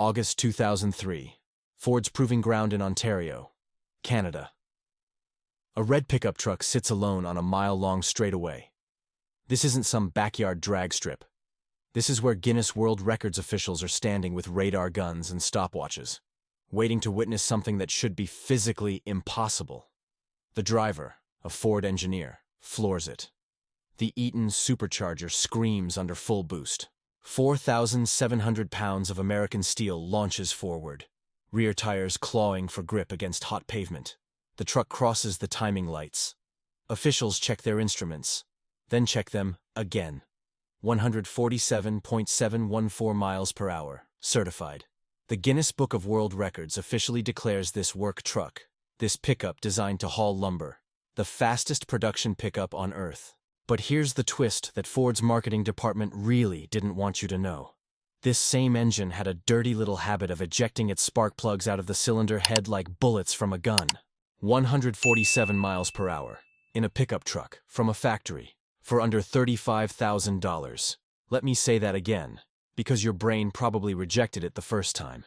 August 2003. Ford's Proving Ground in Ontario, Canada. A red pickup truck sits alone on a mile-long straightaway. This isn't some backyard drag strip. This is where Guinness World Records officials are standing with radar guns and stopwatches, waiting to witness something that should be physically impossible. The driver, a Ford engineer, floors it. The Eaton Supercharger screams under full boost. 4,700 pounds of American steel launches forward, rear tires clawing for grip against hot pavement. The truck crosses the timing lights. Officials check their instruments, then check them again. 147.714 miles per hour, certified. The Guinness Book of World Records officially declares this work truck, this pickup designed to haul lumber, the fastest production pickup on Earth. But here's the twist that Ford's marketing department really didn't want you to know. This same engine had a dirty little habit of ejecting its spark plugs out of the cylinder head like bullets from a gun. 147 miles per hour, in a pickup truck, from a factory, for under $35,000. Let me say that again, because your brain probably rejected it the first time.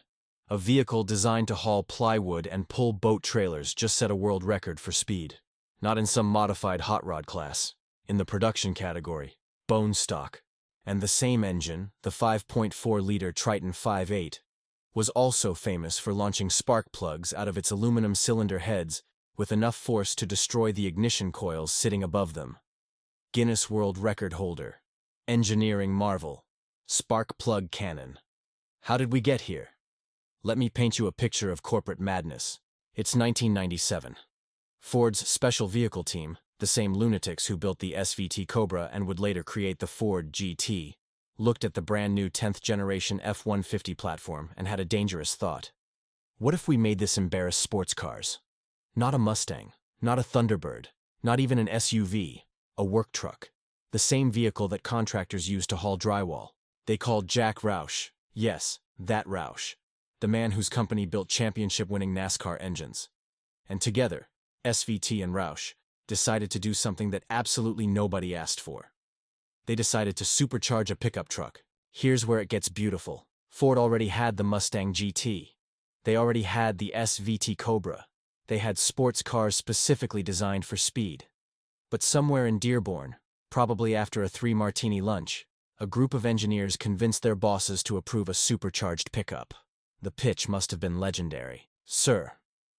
A vehicle designed to haul plywood and pull boat trailers just set a world record for speed. Not in some modified hot rod class. In the production category, bone stock. And the same engine, the 5.4-liter Triton 5.8, was also famous for launching spark plugs out of its aluminum cylinder heads with enough force to destroy the ignition coils sitting above them. Guinness World Record holder. Engineering marvel. Spark plug cannon. How did we get here? Let me paint you a picture of corporate madness. It's 1997. Ford's special vehicle team, the same lunatics who built the SVT Cobra and would later create the Ford GT, looked at the brand-new 10th-generation F-150 platform and had a dangerous thought. What if we made this embarrass sports cars? Not a Mustang, not a Thunderbird, not even an SUV, a work truck. The same vehicle that contractors use to haul drywall. They called Jack Roush, yes, that Roush, the man whose company built championship-winning NASCAR engines. And together, SVT and ROUSH decided to do something that absolutely nobody asked for. They decided to supercharge a pickup truck. Here's where it gets beautiful. Ford already had the Mustang GT. They already had the SVT Cobra. They had sports cars specifically designed for speed. But somewhere in Dearborn, probably after a 3-martini lunch, a group of engineers convinced their bosses to approve a supercharged pickup. The pitch must have been legendary. Sir,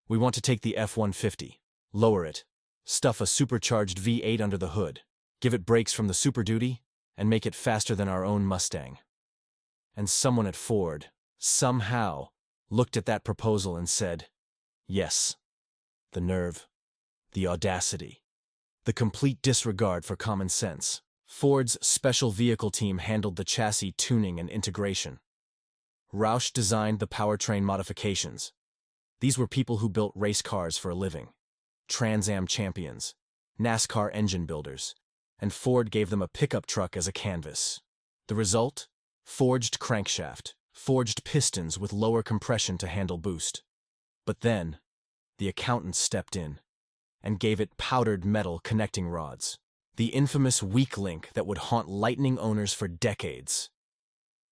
we want to take the F-150, lower it, stuff a supercharged V8 under the hood, give it brakes from the Super Duty, and make it faster than our own Mustang. And someone at Ford, somehow, looked at that proposal and said, yes. The nerve, the audacity, the complete disregard for common sense. Ford's special vehicle team handled the chassis tuning and integration. ROUSH designed the powertrain modifications. These were people who built race cars for a living. Trans Am champions, NASCAR engine builders, and Ford gave them a pickup truck as a canvas. The result? Forged crankshaft, forged pistons with lower compression to handle boost. But then, the accountants stepped in and gave it powdered metal connecting rods, the infamous weak link that would haunt Lightning owners for decades.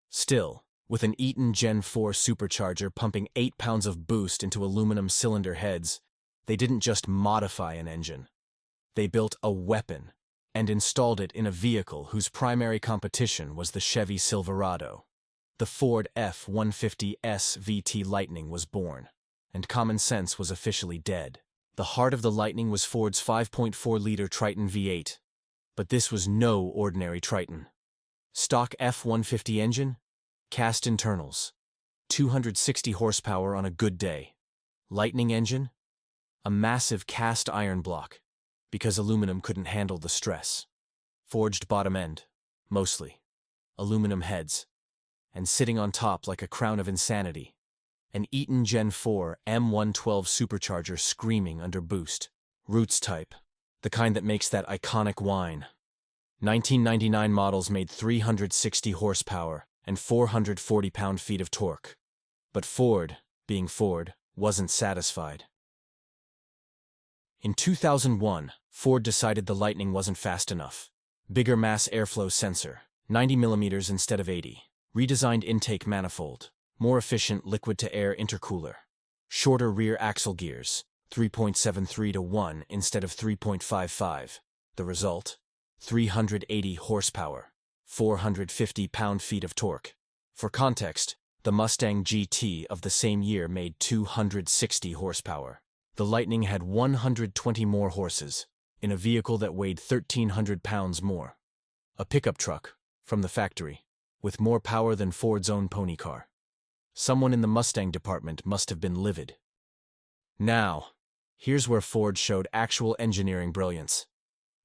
Still, with an Eaton Gen 4 supercharger pumping 8 pounds of boost into aluminum cylinder heads, they didn't just modify an engine. They built a weapon and installed it in a vehicle whose primary competition was the Chevy Silverado. The Ford F-150 SVT Lightning was born, and common sense was officially dead. The heart of the Lightning was Ford's 5.4-liter Triton V8, but this was no ordinary Triton. Stock F-150 engine? Cast internals. 260 horsepower on a good day. Lightning engine? A massive cast iron block, because aluminum couldn't handle the stress. Forged bottom end, mostly. Aluminum heads. And sitting on top like a crown of insanity. An Eaton Gen 4 M112 supercharger screaming under boost. Roots type, the kind that makes that iconic whine. 1999 models made 360 horsepower and 440 pound-feet of torque. But Ford, being Ford, wasn't satisfied. In 2001, Ford decided the Lightning wasn't fast enough. Bigger mass airflow sensor, 90 millimeters instead of 80. Redesigned intake manifold, more efficient liquid-to-air intercooler, shorter rear axle gears, 3.73 to 1 instead of 3.55. The result? 380 horsepower, 450 pound-feet of torque. For context, the Mustang GT of the same year made 260 horsepower. The Lightning had 120 more horses, in a vehicle that weighed 1,300 pounds more. A pickup truck, from the factory, with more power than Ford's own pony car. Someone in the Mustang department must have been livid. Now, here's where Ford showed actual engineering brilliance.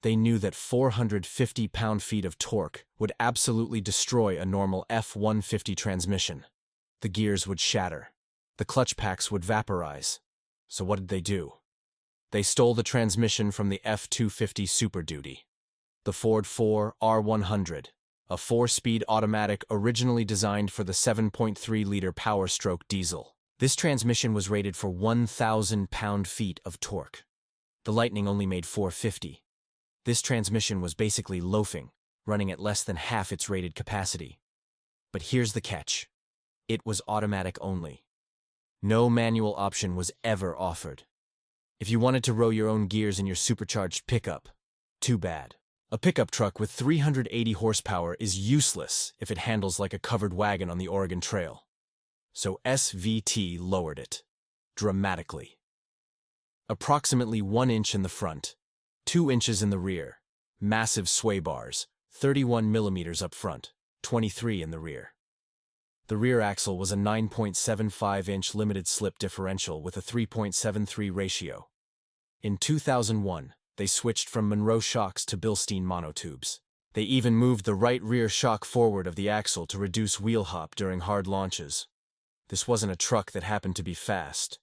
They knew that 450 pound-feet of torque would absolutely destroy a normal F-150 transmission. The gears would shatter. The clutch packs would vaporize. So what did they do? They stole the transmission from the F-250 Super Duty. The Ford 4R100, a 4-speed automatic originally designed for the 7.3-liter Power-Stroke diesel. This transmission was rated for 1,000 pound-feet of torque. The Lightning only made 450. This transmission was basically loafing, running at less than half its rated capacity. But here's the catch. It was automatic only. No manual option was ever offered. If you wanted to row your own gears in your supercharged pickup, too bad. A pickup truck with 380 horsepower is useless if it handles like a covered wagon on the Oregon Trail. So SVT lowered it, dramatically. Approximately 1 inch in the front, 2 inches in the rear, massive sway bars, 31 millimeters up front, 23 in the rear. The rear axle was a 9.75-inch limited slip differential with a 3.73 ratio. In 2001, they switched from Monroe shocks to Bilstein monotubes. They even moved the right rear shock forward of the axle to reduce wheel hop during hard launches. This wasn't a truck that happened to be fast.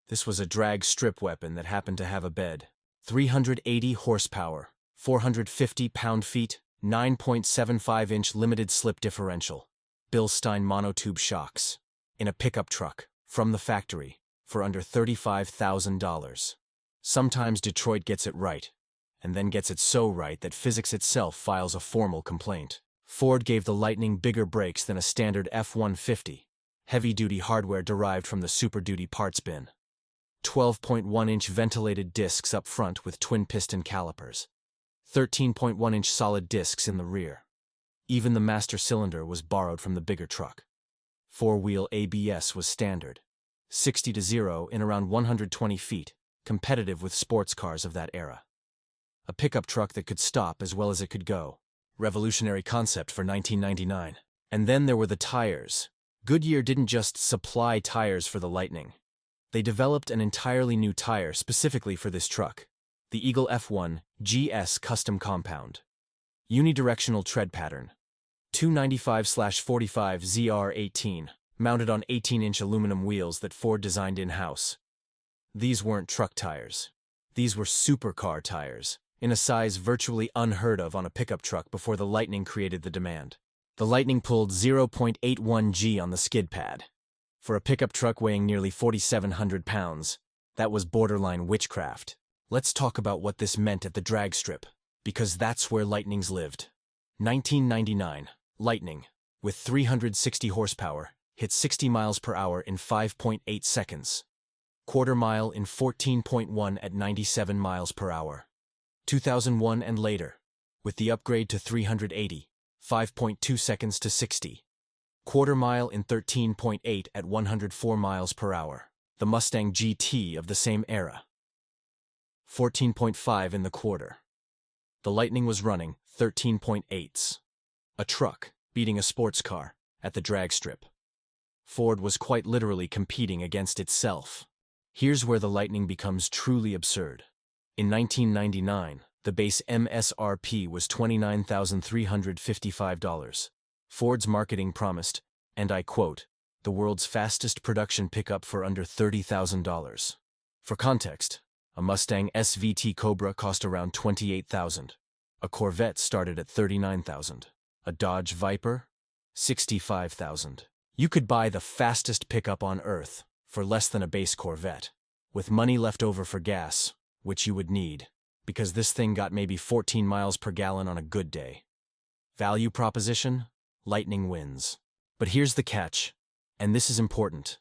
This was a drag strip weapon that happened to have a bed. 380 horsepower, 450 pound-feet, 9.75-inch limited slip differential. Bilstein monotube shocks. In a pickup truck, from the factory, for under $35,000. Sometimes Detroit gets it right, and then gets it so right that physics itself files a formal complaint. Ford gave the Lightning bigger brakes than a standard F-150, heavy-duty hardware derived from the Super Duty parts bin. 12.1-inch ventilated discs up front with twin-piston calipers. 13.1-inch solid discs in the rear. Even the master cylinder was borrowed from the bigger truck. 4-wheel ABS was standard. 60 to 0 in around 120 feet, competitive with sports cars of that era. A pickup truck that could stop as well as it could go. Revolutionary concept for 1999. And then there were the tires. Goodyear didn't just supply tires for the Lightning. They developed an entirely new tire specifically for this truck. The Eagle F1 GS Custom Compound. Unidirectional tread pattern. 295/45 ZR18, mounted on 18-inch aluminum wheels that Ford designed in-house. These weren't truck tires. These were supercar tires, in a size virtually unheard of on a pickup truck before the Lightning created the demand. The Lightning pulled 0.81 G on the skid pad. For a pickup truck weighing nearly 4,700 pounds, that was borderline witchcraft. Let's talk about what this meant at the drag strip, because that's where Lightnings lived. 1999, Lightning, with 360 horsepower, hit 60 miles per hour in 5.8 seconds. Quarter mile in 14.1 at 97 miles per hour. 2001 and later, with the upgrade to 380, 5.2 seconds to 60. Quarter mile in 13.8 at 104 miles per hour. The Mustang GT of the same era. 14.5 in the quarter. The Lightning was running 13.8s. A truck beating a sports car at the drag strip. Ford was quite literally competing against itself. Here's where the Lightning becomes truly absurd. In 1999, the base MSRP was $29,355. Ford's marketing promised, and I quote, the world's fastest production pickup for under $30,000. For context, a Mustang SVT Cobra cost around $28,000. A Corvette started at $39,000. A Dodge Viper? $65,000. You could buy the fastest pickup on Earth for less than a base Corvette, with money left over for gas, which you would need, because this thing got maybe 14 miles per gallon on a good day. Value proposition? Lightning wins. But here's the catch. And this is important.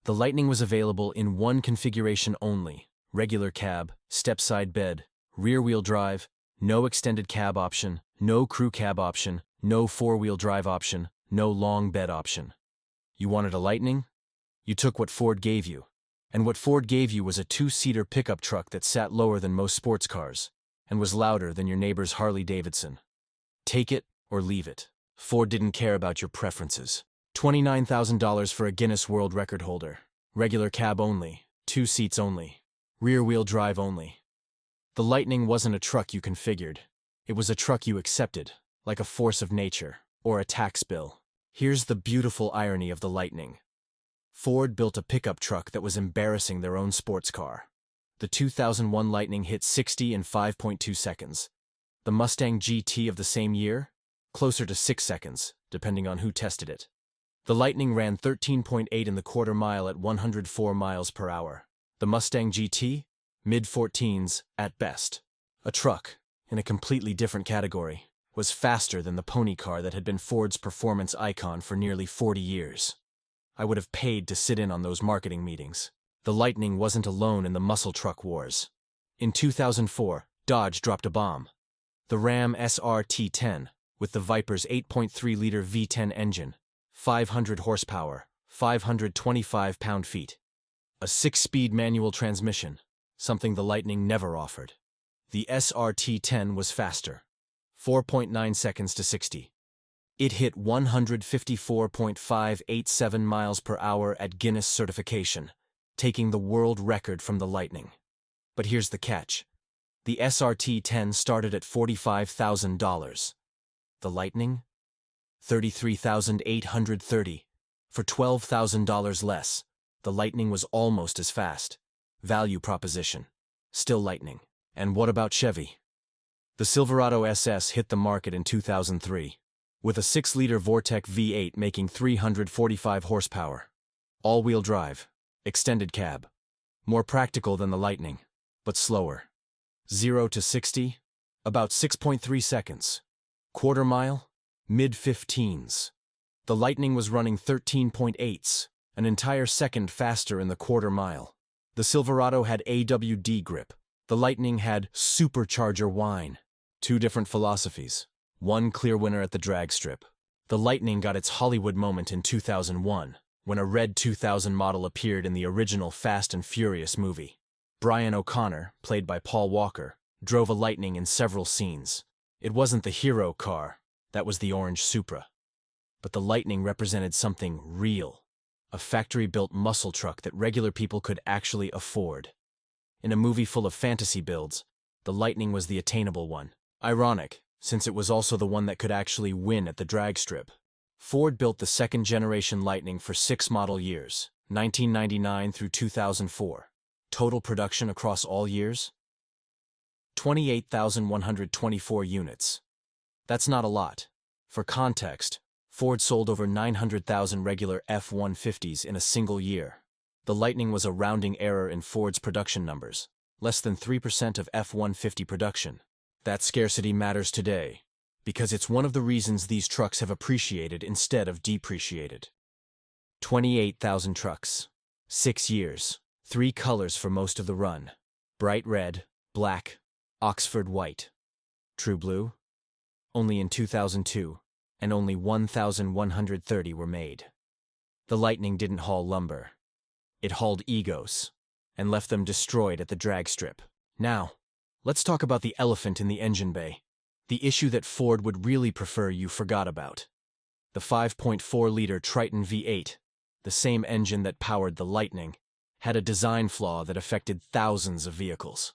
The Lightning was available in one configuration only: regular cab, step-side bed, rear-wheel drive, no extended cab option, no crew cab option, no four-wheel drive option, no long bed option. You wanted a Lightning? You took what Ford gave you. And what Ford gave you was a two-seater pickup truck that sat lower than most sports cars and was louder than your neighbor's Harley-Davidson. Take it or leave it. Ford didn't care about your preferences. $29,000 for a Guinness World Record holder. Regular cab only. 2 seats only. Rear-wheel drive only. The Lightning wasn't a truck you configured. It was a truck you accepted, like a force of nature or a tax bill. Here's the beautiful irony of the Lightning. Ford built a pickup truck that was embarrassing their own sports car. The 2001 Lightning hit 60 in 5.2 seconds. The Mustang GT of the same year? Closer to 6 seconds, depending on who tested it. The Lightning ran 13.8 in the quarter mile at 104 miles per hour. The Mustang GT? Mid-14s at best. A truck, in a completely different category, was faster than the pony car that had been Ford's performance icon for nearly 40 years. I would have paid to sit in on those marketing meetings. The Lightning wasn't alone in the muscle truck wars. In 2004, Dodge dropped a bomb. The Ram SRT-10, with the Viper's 8.3-liter V10 engine, 500 horsepower, 525 pound-feet. A 6-speed manual transmission, something the Lightning never offered. The SRT-10 was faster, 4.9 seconds to 60. It hit 154.587 miles per hour at Guinness certification, taking the world record from the Lightning. But here's the catch. The SRT-10 started at $45,000. The Lightning? $33,830. For $12,000 less, the Lightning was almost as fast. Value proposition. Still Lightning. And what about Chevy? The Silverado SS hit the market in 2003. With a 6-liter Vortec V8 making 345 horsepower. All-wheel drive, extended cab. More practical than the Lightning, but slower. 0 to 60, about 6.3 seconds. Quarter mile, mid-15s. The Lightning was running 13.8s, an entire second faster in the quarter mile. The Silverado had AWD grip. The Lightning had Supercharger whine. Two different philosophies. One clear winner at the drag strip. The Lightning got its Hollywood moment in 2001, when a red 2000 model appeared in the original Fast and Furious movie. Brian O'Connor, played by Paul Walker, drove a Lightning in several scenes. It wasn't the hero car, that was the orange Supra. But the Lightning represented something real. A factory-built muscle truck that regular people could actually afford. In a movie full of fantasy builds, the Lightning was the attainable one. Ironic, since it was also the one that could actually win at the drag strip. Ford built the second-generation Lightning for 6 model years, 1999 through 2004. Total production across all years? 28,124 units. That's not a lot. For context, Ford sold over 900,000 regular F-150s in a single year. The Lightning was a rounding error in Ford's production numbers, less than 3% of F-150 production. That scarcity matters today, because it's one of the reasons these trucks have appreciated instead of depreciated. 28,000 trucks. 6 years. 3 colors for most of the run. Bright red, black, Oxford white. True blue? Only in 2002, and only 1,130 were made. The Lightning didn't haul lumber. It hauled egos, and left them destroyed at the drag strip. Now, let's talk about the elephant in the engine bay. The issue that Ford would really prefer you forgot about. The 5.4-liter Triton V8, the same engine that powered the Lightning, had a design flaw that affected thousands of vehicles.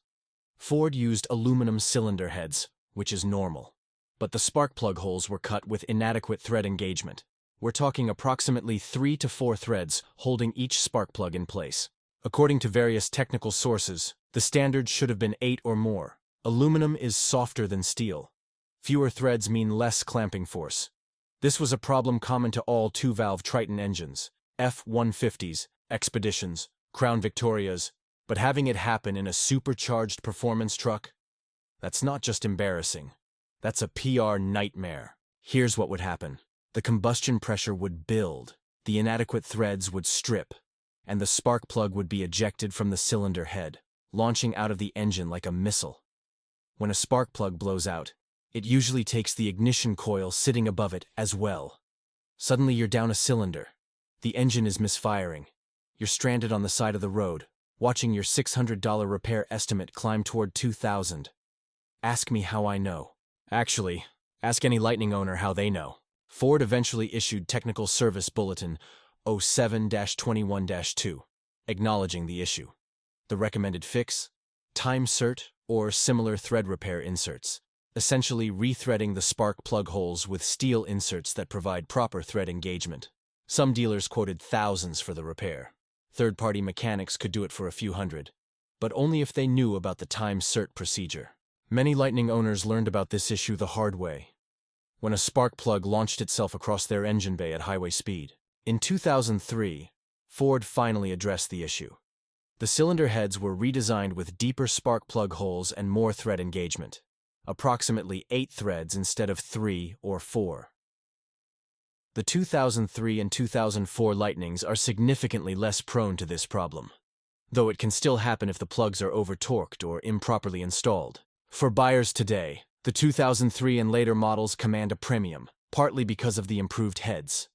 Ford used aluminum cylinder heads, which is normal. But the spark plug holes were cut with inadequate thread engagement. We're talking approximately 3 to 4 threads holding each spark plug in place. According to various technical sources, the standard should have been 8 or more. Aluminum is softer than steel. Fewer threads mean less clamping force. This was a problem common to all 2-valve Triton engines, F-150s, Expeditions, Crown Victorias, but having it happen in a supercharged performance truck? That's not just embarrassing. That's a PR nightmare. Here's what would happen. The combustion pressure would build. the inadequate threads would strip, and the spark plug would be ejected from the cylinder head, launching out of the engine like a missile. When a spark plug blows out, it usually takes the ignition coil sitting above it as well. Suddenly you're down a cylinder. The engine is misfiring. You're stranded on the side of the road, watching your $600 repair estimate climb toward $2,000. Ask me how I know. Actually, ask any Lightning owner how they know. Ford eventually issued Technical Service Bulletin 07-21-2, acknowledging the issue. The recommended fix? Time cert or similar thread repair inserts, essentially rethreading the spark plug holes with steel inserts that provide proper thread engagement. Some dealers quoted thousands for the repair. Third-party mechanics could do it for a few hundred, but only if they knew about the time cert procedure. Many Lightning owners learned about this issue the hard way, when a spark plug launched itself across their engine bay at highway speed. In 2003, Ford finally addressed the issue. The cylinder heads were redesigned with deeper spark plug holes and more thread engagement, approximately 8 threads instead of 3 or 4. The 2003 and 2004 Lightnings are significantly less prone to this problem, though it can still happen if the plugs are over-torqued or improperly installed. For buyers today, the 2003 and later models command a premium, partly because of the improved heads.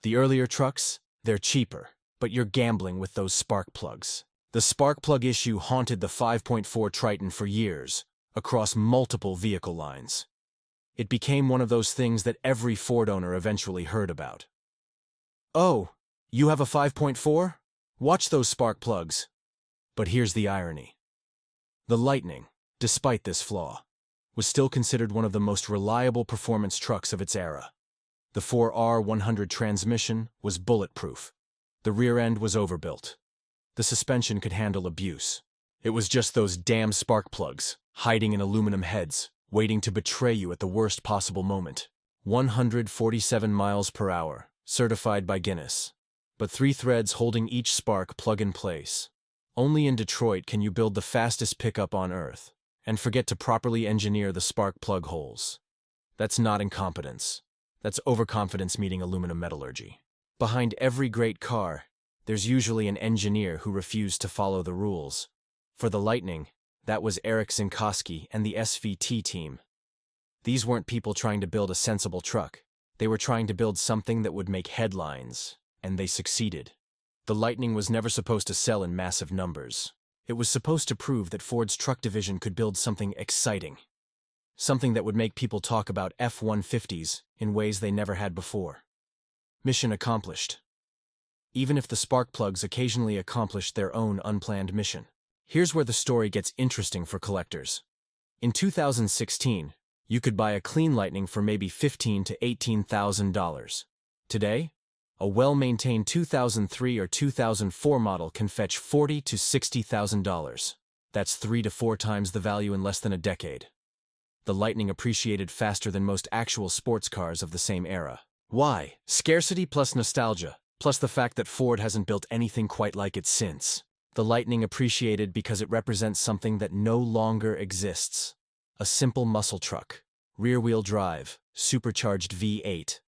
The earlier trucks, they're cheaper, but you're gambling with those spark plugs. The spark plug issue haunted the 5.4 Triton for years, across multiple vehicle lines. It became one of those things that every Ford owner eventually heard about. Oh, you have a 5.4? Watch those spark plugs. But here's the irony. The Lightning, despite this flaw, was still considered one of the most reliable performance trucks of its era. The 4R100 transmission was bulletproof. The rear end was overbuilt. The suspension could handle abuse. It was just those damn spark plugs, hiding in aluminum heads, waiting to betray you at the worst possible moment. 147 miles per hour, certified by Guinness. But 3 threads holding each spark plug in place. Only in Detroit can you build the fastest pickup on Earth, and forget to properly engineer the spark plug holes. That's not incompetence. That's overconfidence meeting aluminum metallurgy. Behind every great car, there's usually an engineer who refused to follow the rules. For the Lightning, that was Eric Zinkowski and the SVT team. These weren't people trying to build a sensible truck. They were trying to build something that would make headlines, and they succeeded. The Lightning was never supposed to sell in massive numbers. It was supposed to prove that Ford's truck division could build something exciting. Something that would make people talk about F-150s in ways they never had before. Mission accomplished. Even if the spark plugs occasionally accomplished their own unplanned mission. Here's where the story gets interesting for collectors. In 2016, you could buy a clean Lightning for maybe $15,000 to $18,000. Today, a well-maintained 2003 or 2004 model can fetch $40,000 to $60,000. That's 3 to 4 times the value in less than a decade. The Lightning appreciated faster than most actual sports cars of the same era. Why? Scarcity plus nostalgia, plus the fact that Ford hasn't built anything quite like it since. The Lightning appreciated because it represents something that no longer exists. A simple muscle truck, rear-wheel drive, supercharged V8,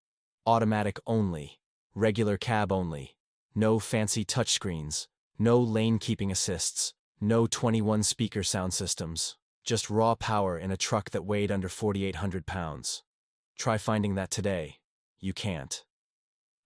automatic only, regular cab only, no fancy touchscreens, no lane-keeping assists, no 21-speaker sound systems, just raw power in a truck that weighed under 4,800 pounds. Try finding that today. You can't.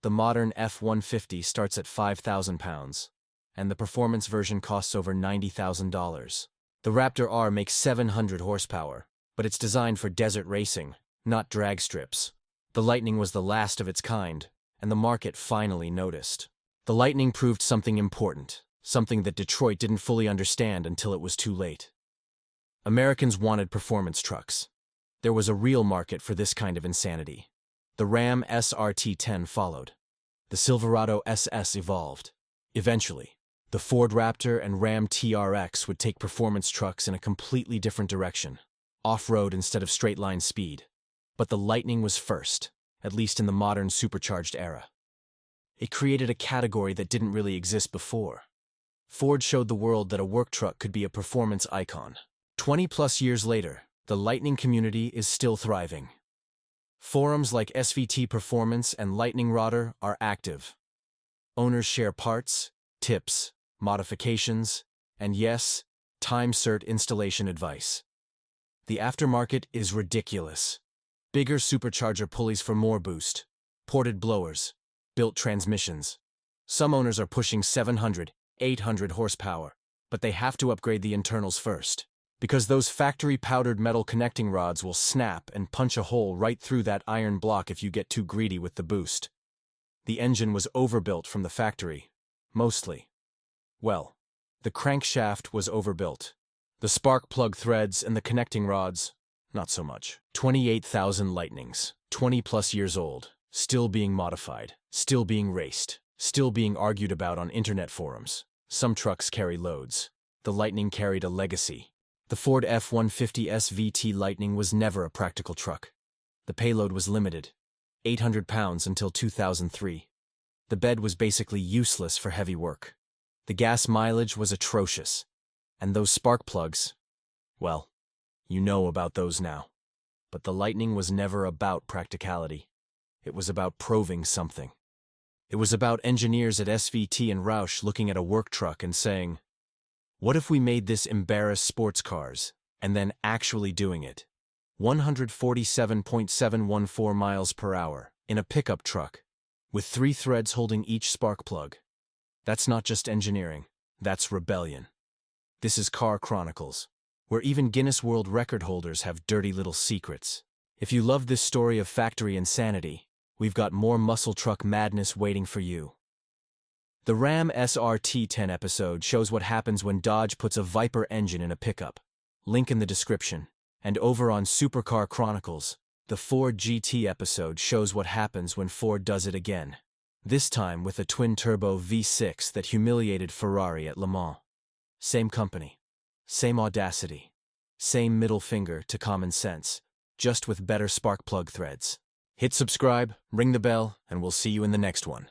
The modern F-150 starts at 5,000 pounds, and the performance version costs over $90,000. The Raptor R makes 700 horsepower, but it's designed for desert racing, not drag strips. The Lightning was the last of its kind, and the market finally noticed. The Lightning proved something important, something that Detroit didn't fully understand until it was too late. Americans wanted performance trucks. There was a real market for this kind of insanity. The Ram SRT-10 followed. The Silverado SS evolved. Eventually, the Ford Raptor and Ram TRX would take performance trucks in a completely different direction, off-road instead of straight-line speed. But the Lightning was first, at least in the modern supercharged era. It created a category that didn't really exist before. Ford showed the world that a work truck could be a performance icon. 20-plus years later, the Lightning community is still thriving. Forums like SVT Performance and Lightning Rodder are active. Owners share parts, tips, modifications, and yes, time-cert installation advice. The aftermarket is ridiculous. Bigger supercharger pulleys for more boost, ported blowers, built transmissions. Some owners are pushing 700, 800 horsepower, but they have to upgrade the internals first, because those factory powdered metal connecting rods will snap and punch a hole right through that iron block if you get too greedy with the boost. The engine was overbuilt from the factory, mostly. Well, the crankshaft was overbuilt. The spark plug threads and the connecting rods, not so much. 28,000 Lightnings, 20+ years old, still being modified, still being raced, still being argued about on internet forums. Some trucks carry loads. The Lightning carried a legacy. The Ford F-150 SVT Lightning was never a practical truck. The payload was limited, 800 pounds until 2003. The bed was basically useless for heavy work. The gas mileage was atrocious. And those spark plugs, well, you know about those now. But the Lightning was never about practicality. It was about proving something. It was about engineers at SVT and ROUSH looking at a work truck and saying, what if we made this embarrass sports cars, and then actually doing it? 147.714 miles per hour in a pickup truck, with 3 threads holding each spark plug. That's not just engineering, that's rebellion. This is Car Chronicles, where even Guinness World Record holders have dirty little secrets. If you love this story of factory insanity, we've got more muscle truck madness waiting for you. The Ram SRT-10 episode shows what happens when Dodge puts a Viper engine in a pickup. Link in the description. And over on Supercar Chronicles, the Ford GT episode shows what happens when Ford does it again. This time with a twin-turbo V6 that humiliated Ferrari at Le Mans. Same company, same audacity, same middle finger to common sense, just with better spark plug threads. Hit subscribe, ring the bell, and we'll see you in the next one.